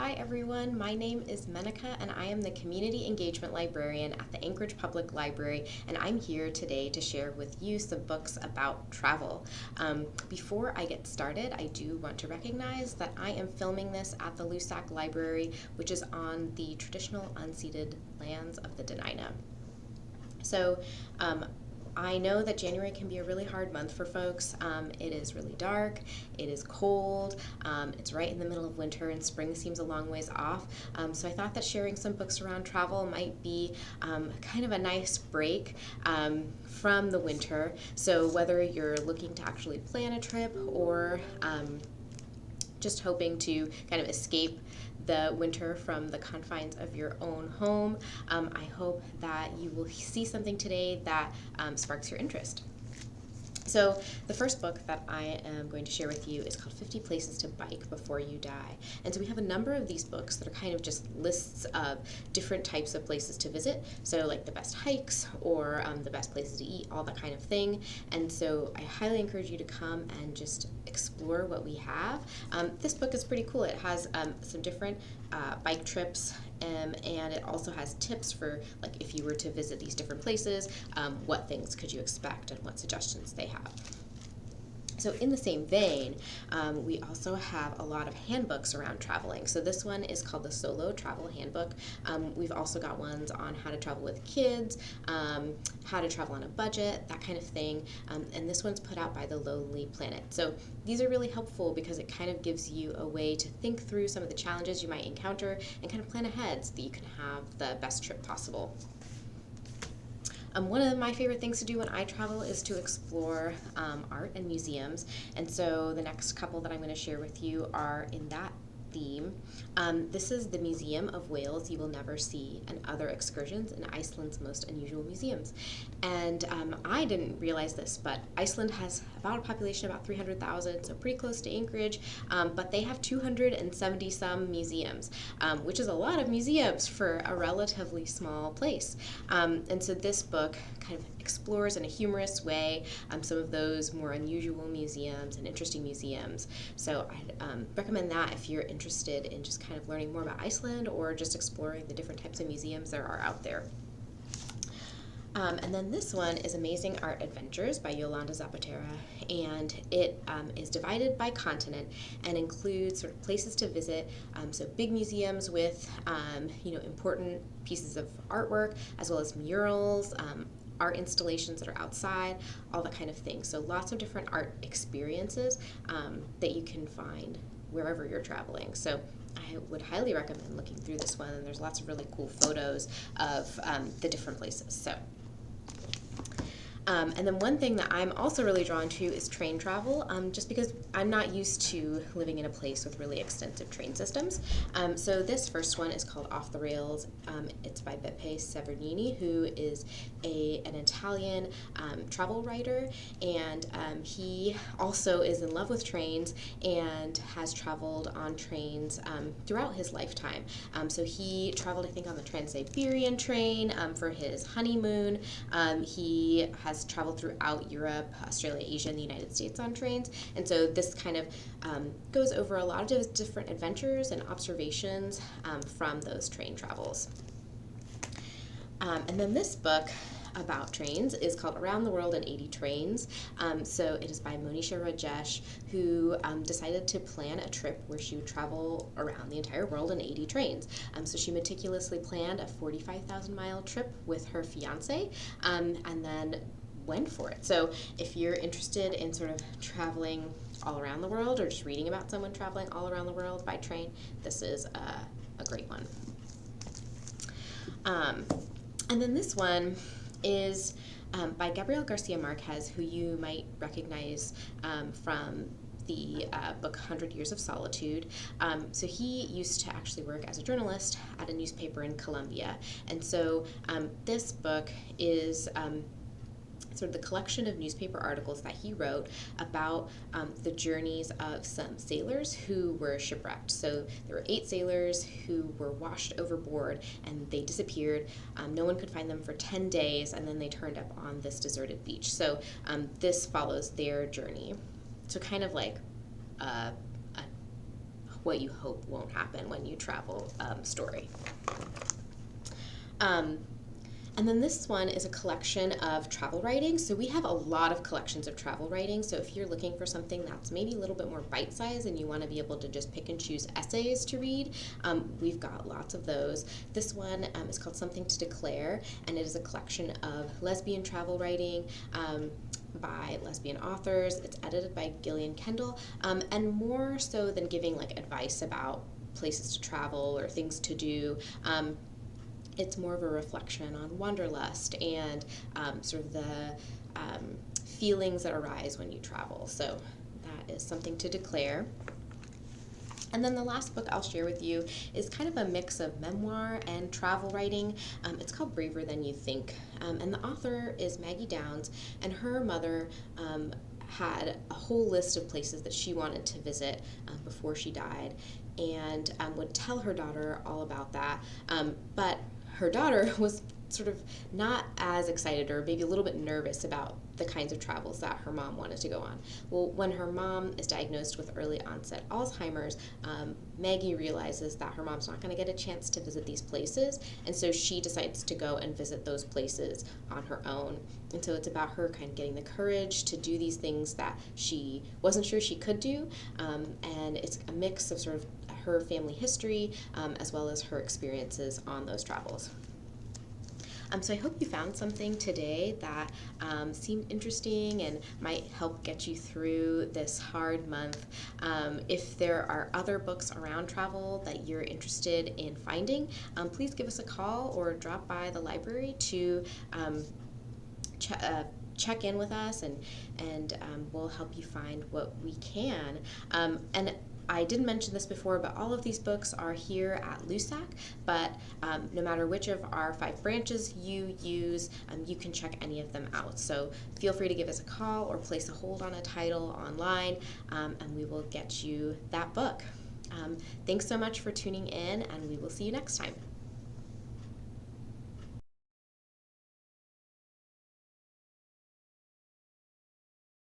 Hi everyone, my name is Menika and I am the Community Engagement Librarian at the Anchorage Public Library, and I'm here today to share with you some books about travel. Before I get started, I do want to recognize that I am filming this at the Lusac Library, which is on the traditional unceded lands of the Dena'ina. So I know that January can be a really hard month for folks. It is really dark, it is cold, it's right in the middle of winter, and spring seems a long ways off. So I thought that sharing some books around travel might be kind of a nice break from the winter. So whether you're looking to actually plan a trip or just hoping to kind of escape the winter from the confines of your own home, I hope that you will see something today that sparks your interest. So the first book that I am going to share with you is called 50 Places to Bike Before You Die. And so we have a number of these books that are kind of just lists of different types of places to visit. So like the best hikes or the best places to eat, all that kind of thing. And so I highly encourage you to come and just explore what we have. This book is pretty cool. It has some different bike trips, and it also has tips for like if you were to visit these different places, what things could you expect and what suggestions they have. So in the same vein, we also have a lot of handbooks around traveling. So this one is called the Solo Travel Handbook. We've also got ones on how to travel with kids, how to travel on a budget, that kind of thing. And this one's put out by the Lonely Planet. So these are really helpful because it kind of gives you a way to think through some of the challenges you might encounter and kind of plan ahead so that you can have the best trip possible. One of my favorite things to do when I travel is to explore art and museums, and so the next couple that I'm going to share with you are in that theme. This is the Museum of Whales You Will Never See and Other Excursions in Iceland's Most Unusual Museums. And I didn't realize this, but Iceland has about a population of about 300,000, so pretty close to Anchorage, but they have 270 some museums, which is a lot of museums for a relatively small place. And so this book kind of explores in a humorous way some of those more unusual museums and interesting museums. So I'd recommend that if you're interested in just kind of learning more about Iceland or just exploring the different types of museums there are out there. And then this one is Amazing Art Adventures by Yolanda Zapatera, and it is divided by continent and includes sort of places to visit, so big museums with important pieces of artwork, as well as murals, art installations that are outside, all that kind of thing. So lots of different art experiences that you can find wherever you're traveling. So I would highly recommend looking through this one, and there's lots of really cool photos of the different places. So. And then one thing that I'm also really drawn to is train travel, just because I'm not used to living in a place with really extensive train systems. So this first one is called Off the Rails. It's by Beppe Severnini, who is an Italian travel writer, and he also is in love with trains and has traveled on trains throughout his lifetime. So he traveled, I think, on the Trans-Siberian train for his honeymoon. He has traveled throughout Europe, Australia, Asia, and the United States on trains. And so this kind of goes over a lot of different adventures and observations from those train travels. And then this book about trains is called Around the World in 80 Trains. So it is by Monisha Rajesh, who decided to plan a trip where she would travel around the entire world in 80 trains. So she meticulously planned a 45,000-mile trip with her fiance, and then went for it. So if you're interested in sort of traveling all around the world or just reading about someone traveling all around the world by train, this is a great one. And then this one is by Gabriel Garcia Marquez, who you might recognize from the book 100 Years of Solitude. So he used to actually work as a journalist at a newspaper in Colombia. And so this book is sort of the collection of newspaper articles that he wrote about the journeys of some sailors who were shipwrecked. So there were 8 sailors who were washed overboard and they disappeared. No one could find them for 10 days, and then they turned up on this deserted beach. So this follows their journey. So kind of like a what you hope won't happen when you travel story. And then this one is a collection of travel writing. So we have a lot of collections of travel writing. So if you're looking for something that's maybe a little bit more bite-sized and you want to be able to just pick and choose essays to read, we've got lots of those. This one is called Something to Declare, and it is a collection of lesbian travel writing by lesbian authors. It's edited by Gillian Kendall, and more so than giving like advice about places to travel or things to do, it's more of a reflection on wanderlust and sort of the feelings that arise when you travel. So that is Something to Declare. And then the last book I'll share with you is kind of a mix of memoir and travel writing. It's called Braver Than You Think. And the author is Maggie Downs, and her mother had a whole list of places that she wanted to visit before she died, and would tell her daughter all about that. But her daughter was sort of not as excited, or maybe a little bit nervous about the kinds of travels that her mom wanted to go on. Well, when her mom is diagnosed with early onset Alzheimer's, Maggie realizes that her mom's not going to get a chance to visit these places, and so she decides to go and visit those places on her own. And so it's about her kind of getting the courage to do these things that she wasn't sure she could do, and it's a mix of sort of her family history as well as her experiences on those travels. So I hope you found something today that seemed interesting and might help get you through this hard month. If there are other books around travel that you're interested in finding, please give us a call or drop by the library to check in with us, and we'll help you find what we can. And I didn't mention this before, but all of these books are here at LUSAC, but no matter which of our 5 branches you use, you can check any of them out. So feel free to give us a call or place a hold on a title online, and we will get you that book. Thanks so much for tuning in, and we will see you next time.